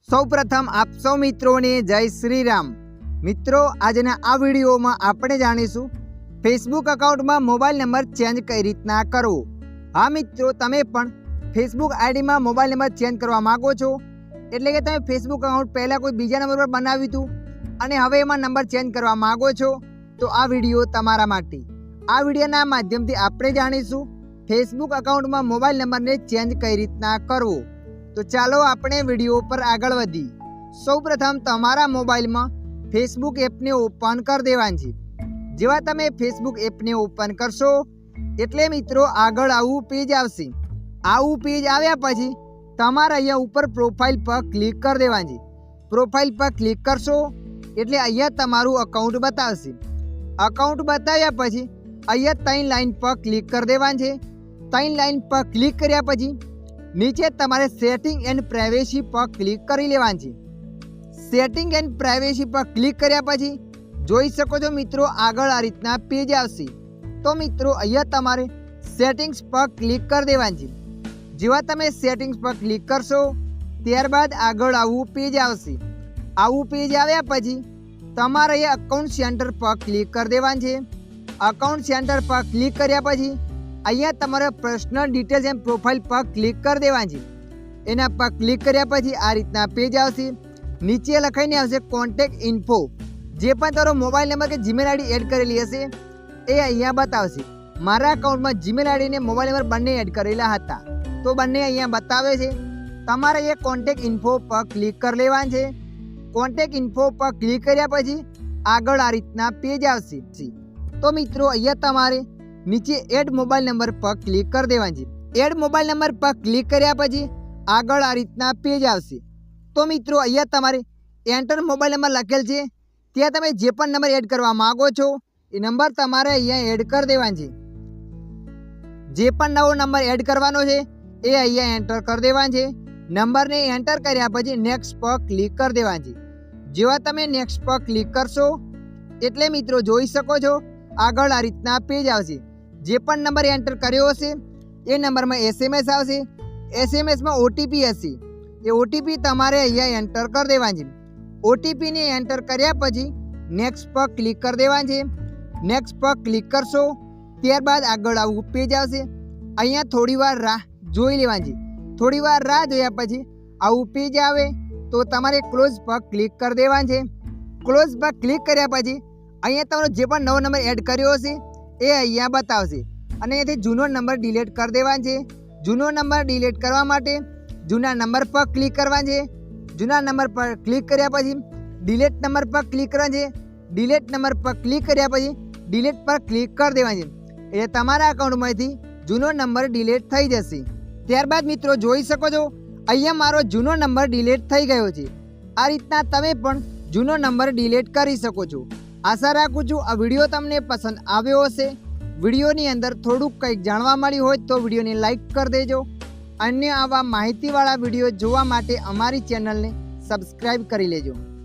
સૌપ્રથમ આપ સૌ મિત્રોને જય શ્રી રામ। મિત્રો આજના આ વિડીયોમાં આપણે જાણીશું ફેસબુક એકાઉન્ટમાં મોબાઈલ નંબર ચેન્જ કઈ રીતના કરવો। હા મિત્રો, તમે પણ ફેસબુક આઈડીમાં મોબાઈલ નંબર ચેન્જ કરવા માંગો છો, એટલે કે તમે ફેસબુક એકાઉન્ટ પહેલાં કોઈ બીજા નંબર પર બનાવ્યું હતું અને હવે એમાં નંબર ચેન્જ કરવા માંગો છો, તો આ વિડીયો તમારા માટે। આ વિડીયોના માધ્યમથી આપણે જાણીશું ફેસબુક એકાઉન્ટમાં મોબાઈલ નંબરને ચેન્જ કઈ રીતના કરવો। તો ચાલો આપણે વિડીયો પર આગળ વધી। સૌપ્રથમ તમારા મોબાઈલમાં ફેસબુક એપને ઓપન કરી દેવાની છે। જેવા તમે ફેસબુક એપને ઓપન કરશો એટલે મિત્રો આગળ આવું પેજ આવશે। આવું પેજ આવ્યા પછી તમારે અહીંયા ઉપર પ્રોફાઇલ પર ક્લિક કરી દેવાની છે। પ્રોફાઇલ પર ક્લિક કરશો એટલે અહીંયા તમારું અકાઉન્ટ બતાવશે। અકાઉન્ટ બતાવ્યા પછી અહીંયા 3 લાઈન પર ક્લિક કરી દેવાની છે। 3 લાઈન પર ક્લિક કર્યા પછી નીચે તમારે સેટિંગ એન્ડ પ્રાઇવેસી પર ક્લિક કરી લેવાની છે। સેટિંગ એન્ડ પ્રાઇવેસી પર ક્લિક કર્યા પછી જોઈ શકો છો મિત્રો આગળ આ રીતના પેજ આવશે। તો મિત્રો અહીંયા તમારે સેટિંગ્સ પર ક્લિક કરી દેવાની છે। જેવા તમે સેટિંગ્સ પર ક્લિક કરશો ત્યારબાદ આગળ આવું પેજ આવશે। આવું પેજ આવ્યા પછી તમારે અહીંયા અકાઉન્ટ સેન્ટર પર ક્લિક કરી દેવાનું છે। અકાઉન્ટ સેન્ટર પર ક્લિક કર્યા પછી અહીંયા તમારે પર્સનલ ડિટેલ્સ એન્ડ પ્રોફાઇલ પર ક્લિક કરી દેવાની છે। એના પર ક્લિક કર્યા પછી આ રીતના પેજ આવશે। નીચે લખાઈને આવશે કોન્ટેક્ટ ઇન્ફો। જે પણ તારો મોબાઈલ નંબર કે જીમેલ આઈડી એડ કરેલી હશે એ અહીંયા બતાવશે। મારા અકાઉન્ટમાં જીમેલ આઈડી ને મોબાઈલ નંબર બંને એડ કરેલા હતા, તો બંને અહીંયા બતાવે છે। તમારે અહીંયા કોન્ટેક્ટ ઇન્ફો પર ક્લિક કરી લેવાનું છે। કોન્ટેક્ટ ઇન્ફો પર ક્લિક કર્યા પછી આગળ આ રીતના પેજ આવશે। તો મિત્રો અહીંયા તમારે નીચે એડ મોબાઈલ નંબર પર ક્લિક કરી દેવાની છે। એડ મોબાઈલ નંબર પર ક્લિક કર્યા પછી આગળ આ રીતના પેજ આવશે। તો મિત્રો અહીંયા તમારે એન્ટર મોબાઈલ નંબર લખેલ છે, ત્યાં તમે જે પણ નંબર એડ કરવા માંગો છો એ નંબર તમારે અહીંયા એડ કરી દેવાનો છે। જે પણ નવો નંબર એડ કરવાનો છે એ અહીંયા એન્ટર કરી દેવાનો છે। નંબરને એન્ટર કર્યા પછી નેક્સ્ટ પર ક્લિક કરી દેવાનું છે। જેવા તમે નેક્સ્ટ પર ક્લિક કરશો એટલે મિત્રો જોઈ શકો છો આગળ આ રીતના પેજ આવશે। જે પણ નંબર એન્ટર કર્યો હશે એ નંબરમાં SMS આવશે। SMSમાં OTP હશે, એ OTP તમારે અહીંયા એન્ટર કરી દેવાની છે। OTPને એન્ટર કર્યા પછી નેક્સ્ટ પર ક્લિક કરી દેવાનું છે। નેક્સ્ટ પર ક્લિક કરશો ત્યારબાદ આગળ આવું પેજ આવશે। અહીંયા થોડી વાર રાહ જોઈ લેવાની છે। થોડી વાર રાહ જોયા પછી આવું પેજ આવે તો તમારે ક્લોઝ પર ક્લિક કરી દેવાનું છે। ક્લોઝ પર ક્લિક કર્યા પછી અહીંયા તમારો જે પણ નવો નંબર એડ કર્યો હશે એ અહીંયા બતાવશે અને અહીંયાથી જૂનો નંબર ડિલીટ કરી દેવાનો છે। જૂનો નંબર ડિલીટ કરવા માટે જૂના નંબર પર ક્લિક કરવાનો છે। જૂના નંબર પર ક્લિક કર્યા પછી ડિલીટ નંબર પર ક્લિક કરવાનું છે। ડિલીટ નંબર પર ક્લિક કર્યા પછી ડિલીટ પર ક્લિક કરી દેવાનું છે, એટલે તમારા અકાઉન્ટમાંથી જૂનો નંબર ડિલીટ થઈ જશે। ત્યારબાદ મિત્રો જોઈ શકો છો અહીંયા મારો જૂનો નંબર ડિલીટ થઈ ગયો છે। આ રીતના તમે પણ જૂનો નંબર ડિલીટ કરી શકો છો। આશા રાખું છું આ વિડીયો તમને પસંદ આવ્યો હશે। વિડીયોની અંદર થોડુંક કંઈક જાણવા મળ્યું હોય તો વિડીયોને લાઈક કરી દેજો। અન્ય આવા માહિતીવાળા વિડીયો જોવા માટે અમારી ચેનલને સબસ્ક્રાઈબ કરી લેજો।